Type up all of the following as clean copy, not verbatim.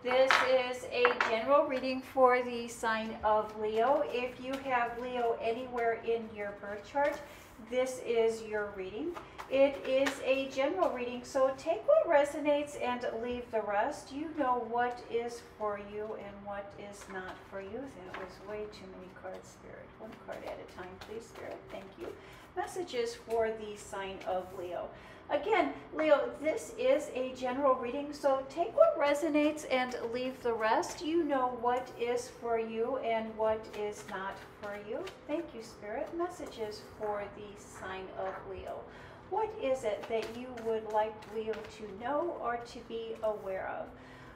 This is a general reading for the sign of Leo. If you have Leo anywhere in your birth chart, this is your reading. It is a general reading, so take what resonates and leave the rest. You know what is for you and what is not for you. That was way too many cards, Spirit. One card at a time, please, Spirit. Thank you. Messages for the sign of Leo. Again, Leo, this is a general reading, so take what resonates and leave the rest. You know what is for you and what is not for you. Thank you, Spirit. Messages for the sign of Leo. What is it that you would like Leo to know or to be aware of?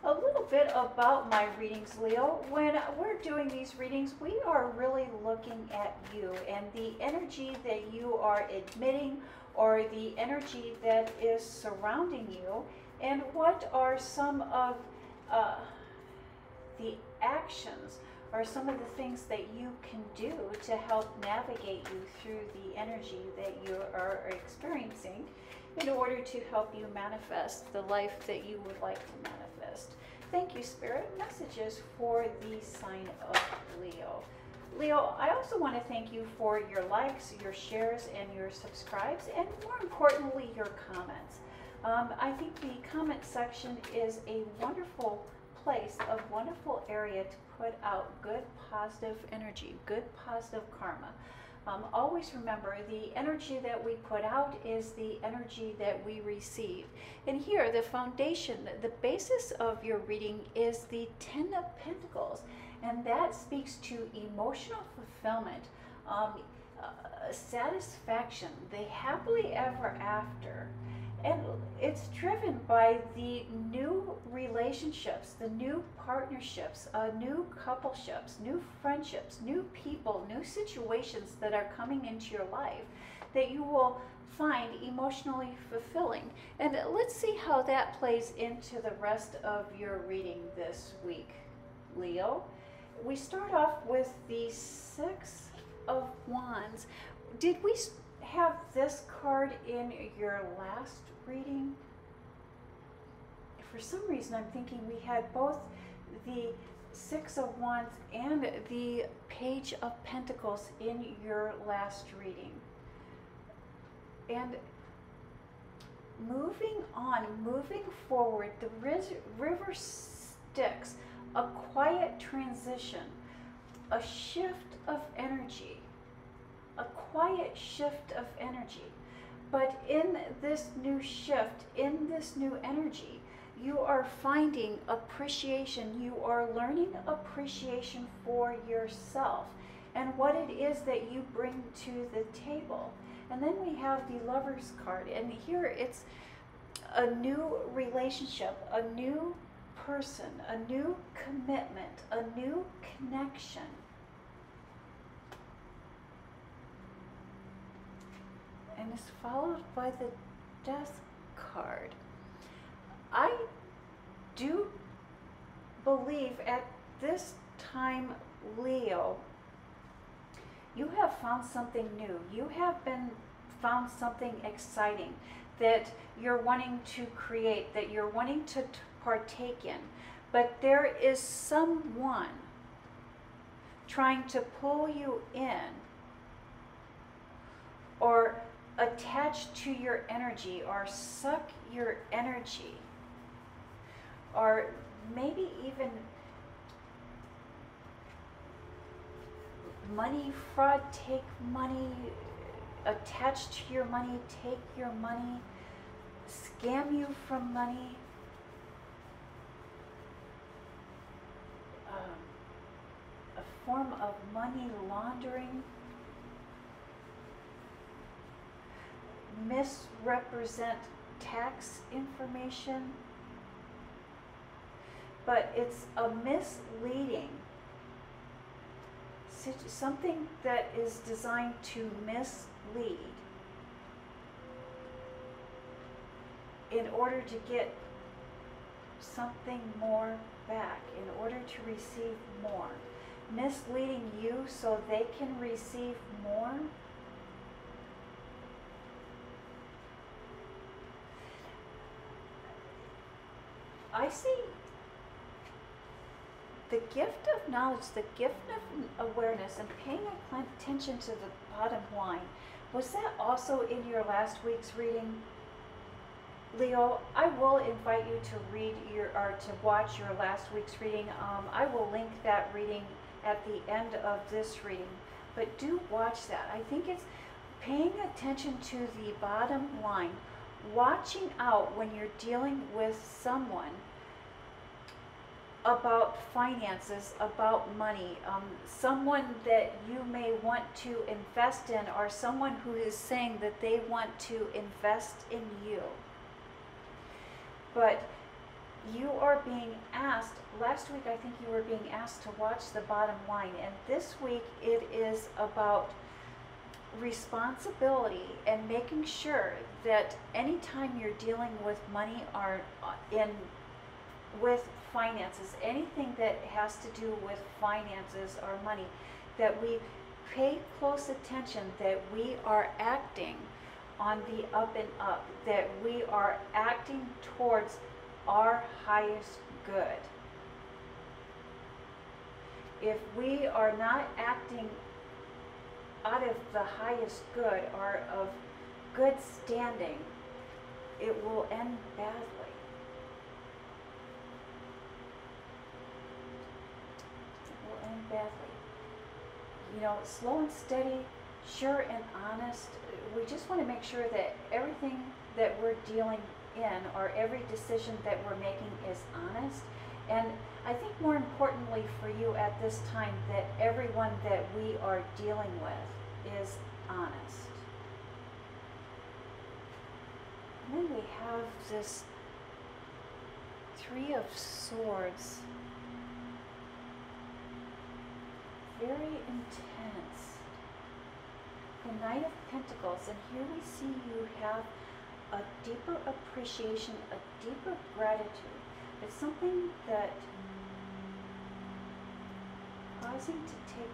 A little bit about my readings, Leo. When we're doing these readings, we are really looking at you and the energy that you are admitting or the energy that is surrounding you, and what are some of the actions or some of the things that you can do to help navigate you through the energy that you are experiencing in order to help you manifest the life that you would like to manifest. Thank you, Spirit. Messages for the sign of Leo. Leo, I also want to thank you for your likes, your shares, and your subscribes, and more importantly, your comments. I think the comment section is a wonderful place, a wonderful area to put out good, positive energy, good, positive karma. Always remember, the energy that we put out is the energy that we receive. And here, the foundation, the basis of your reading is the Ten of Pentacles. And that speaks to emotional fulfillment, satisfaction, the happily ever after. And it's driven by the new relationships, the new partnerships, new coupleships, new friendships, new people, new situations that are coming into your life that you will find emotionally fulfilling. And let's see how that plays into the rest of your reading this week, Leo. We start off with the Six of Wands. Did we have this card in your last reading? For some reason, I'm thinking we had both the Six of Wands and the Page of Pentacles in your last reading. And moving on, moving forward, the River Styx. A quiet transition, a shift of energy, a quiet shift of energy. But in this new shift, in this new energy, you are finding appreciation. You are learning appreciation for yourself and what it is that you bring to the table. And then we have the Lover's card. And here it's a new relationship, a new person, a new commitment, a new connection. And it's followed by the Death card. I do believe at this time, Leo, you have found something new. You have found something exciting that you're wanting to create, that you're wanting to partake in. But there is someone trying to pull you in or attach to your energy or suck your energy, or maybe even money fraud, take money, attach to your money, take your money, scam you from money, a form of money laundering, misrepresent tax information, but it's a misleading, something that is designed to mislead in order to get something more back, in order to receive more, misleading you so they can receive more. I see the gift of knowledge, the gift of awareness, and paying attention to the bottom line, was that also in your last week's reading, Leo? I will invite you to read or to watch your last week's reading. I will link that reading at the end of this reading, but do watch that. I think it's paying attention to the bottom line, watching out when you're dealing with someone about finances, about money, someone that you may want to invest in, or someone who is saying that they want to invest in you. But you are being asked, last week I think you were being asked to watch the bottom line, and this week it is about responsibility and making sure that anytime you're dealing with money or with finances, anything that has to do with finances or money, that we pay close attention, that we are acting on the up and up, that we are acting towards our highest good. If we are not acting out of the highest good or of good standing, it will end badly. It will end badly. You know, slow and steady, sure and honest. We just want to make sure that everything that we're dealing in, or every decision that we're making, is honest. And I think more importantly for you at this time, that everyone that we are dealing with is honest. And then we have this Three of Swords. Very intense. The Knight of Pentacles, and here we see you have a deeper appreciation, a deeper gratitude. It's something that pausing to take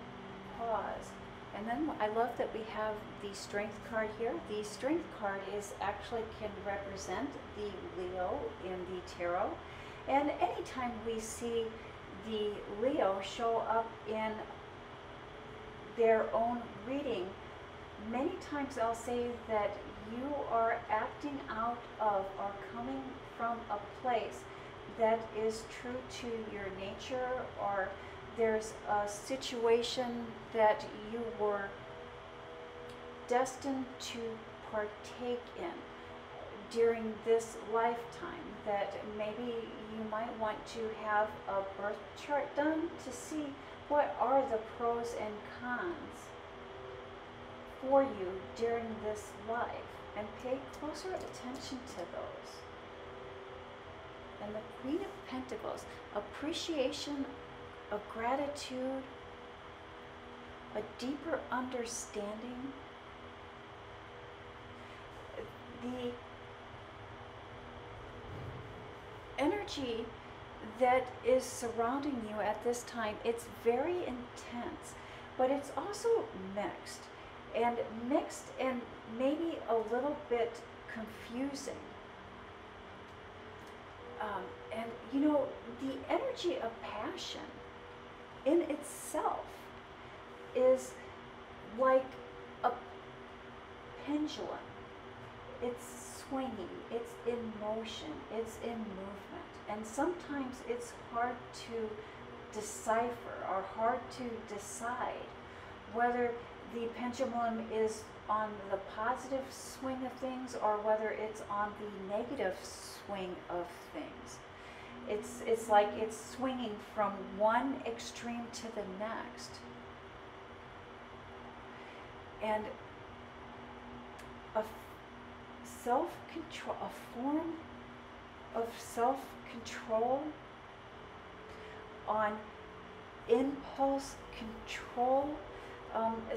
pause. And then I love that we have the Strength card here. The Strength card actually can represent the Leo in the tarot. And anytime we see the Leo show up in their own reading, many times I'll say that you are acting out of or coming from a place that is true to your nature, or there's a situation that you were destined to partake in during this lifetime, that maybe you might want to have a birth chart done to see what are the pros and cons for you during this life, and pay closer attention to those. And the Queen of Pentacles, appreciation, a gratitude, a deeper understanding. The energy that is surrounding you at this time, it's very intense, but it's also mixed and maybe a little bit confusing. And you know, the energy of passion in itself is like a pendulum. It's swinging, it's in motion, it's in movement. And sometimes it's hard to decipher or hard to decide whether the pendulum is on the positive swing of things or whether it's on the negative swing of things. It's like it's swinging from one extreme to the next. And a self-control, a form of self-control, on impulse control.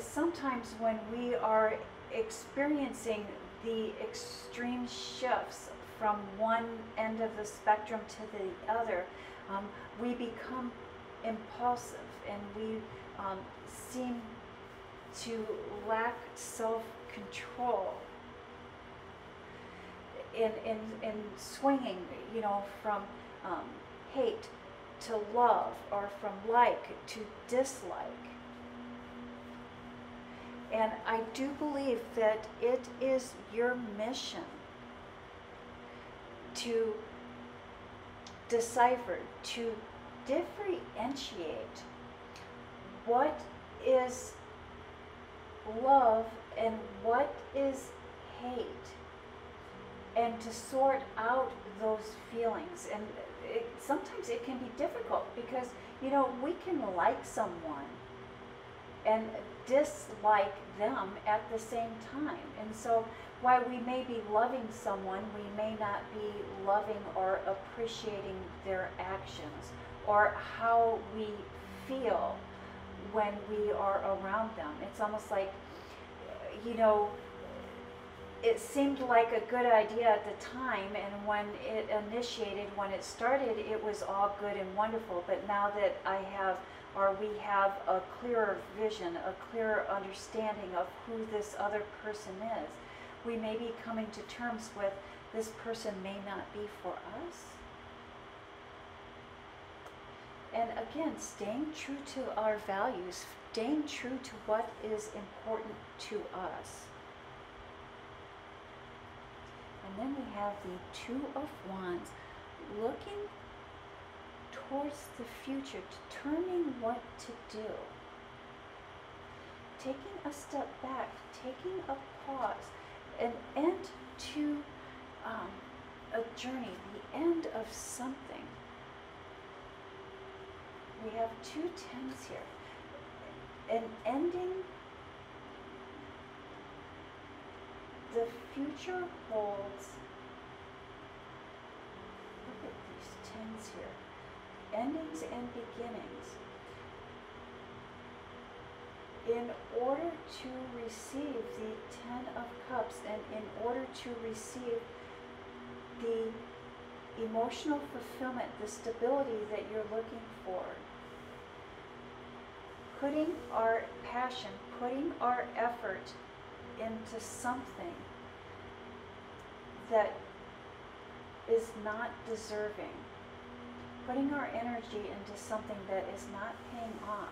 Sometimes when we are experiencing the extreme shifts from one end of the spectrum to the other, we become impulsive and we seem to lack self-control in swinging, you know, from hate to love, or from like to dislike. And I do believe that it is your mission to decipher, to differentiate what is love and what is hate, and to sort out those feelings. And sometimes it can be difficult because, you know, we can like someone and dislike them at the same time. And so while we may be loving someone, we may not be loving or appreciating their actions or how we feel when we are around them. It's almost like, you know, it seemed like a good idea at the time, and when it initiated, when it started, it was all good and wonderful. But now that I have, or we have, a clearer vision, a clearer understanding of who this other person is, we may be coming to terms with this person may not be for us. And again, staying true to our values, staying true to what is important to us. And then we have the Two of Wands, looking towards the future, determining what to do. Taking a step back, taking a pause, an end to a journey, the end of something. We have 2 10s here. An ending. The future holds, look at these 10s here, endings and beginnings. In order to receive the 10 of Cups, and in order to receive the emotional fulfillment, the stability that you're looking for, putting our passion, putting our effort into something that is not deserving, putting our energy into something that is not paying off.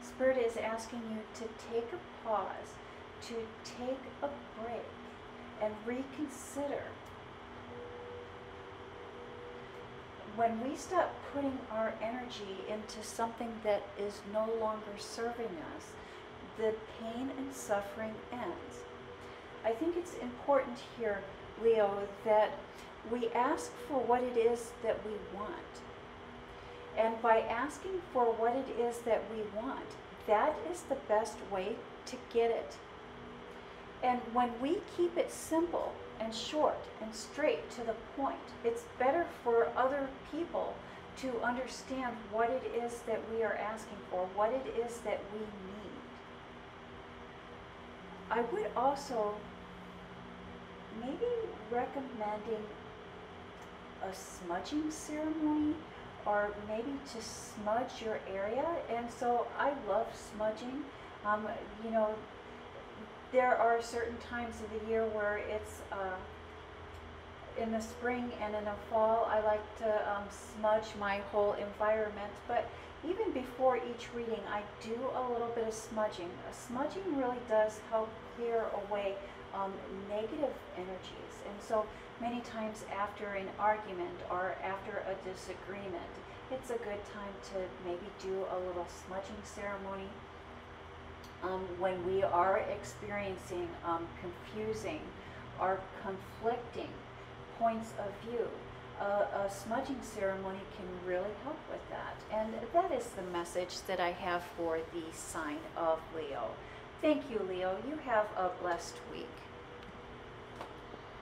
Spirit is asking you to take a pause, to take a break, and reconsider. When we stop putting our energy into something that is no longer serving us, the pain and suffering ends. I think it's important here, Leo, that we ask for what it is that we want. And by asking for what it is that we want, that is the best way to get it. And when we keep it simple and short and straight to the point, it's better for other people to understand what it is that we are asking for, what it is that we need. I would also maybe recommending a smudging ceremony, or maybe to smudge your area. And so I love smudging. You know, there are certain times of the year where it's in the spring and in the fall, I like to smudge my whole environment. But even before each reading, I do a little bit of smudging. Smudging really does help clear away negative energies. And so many times after an argument or after a disagreement, it's a good time to maybe do a little smudging ceremony. When we are experiencing confusing or conflicting points of view, a smudging ceremony can really help with that. And that is the message that I have for the sign of Leo. Thank you, Leo. You have a blessed week.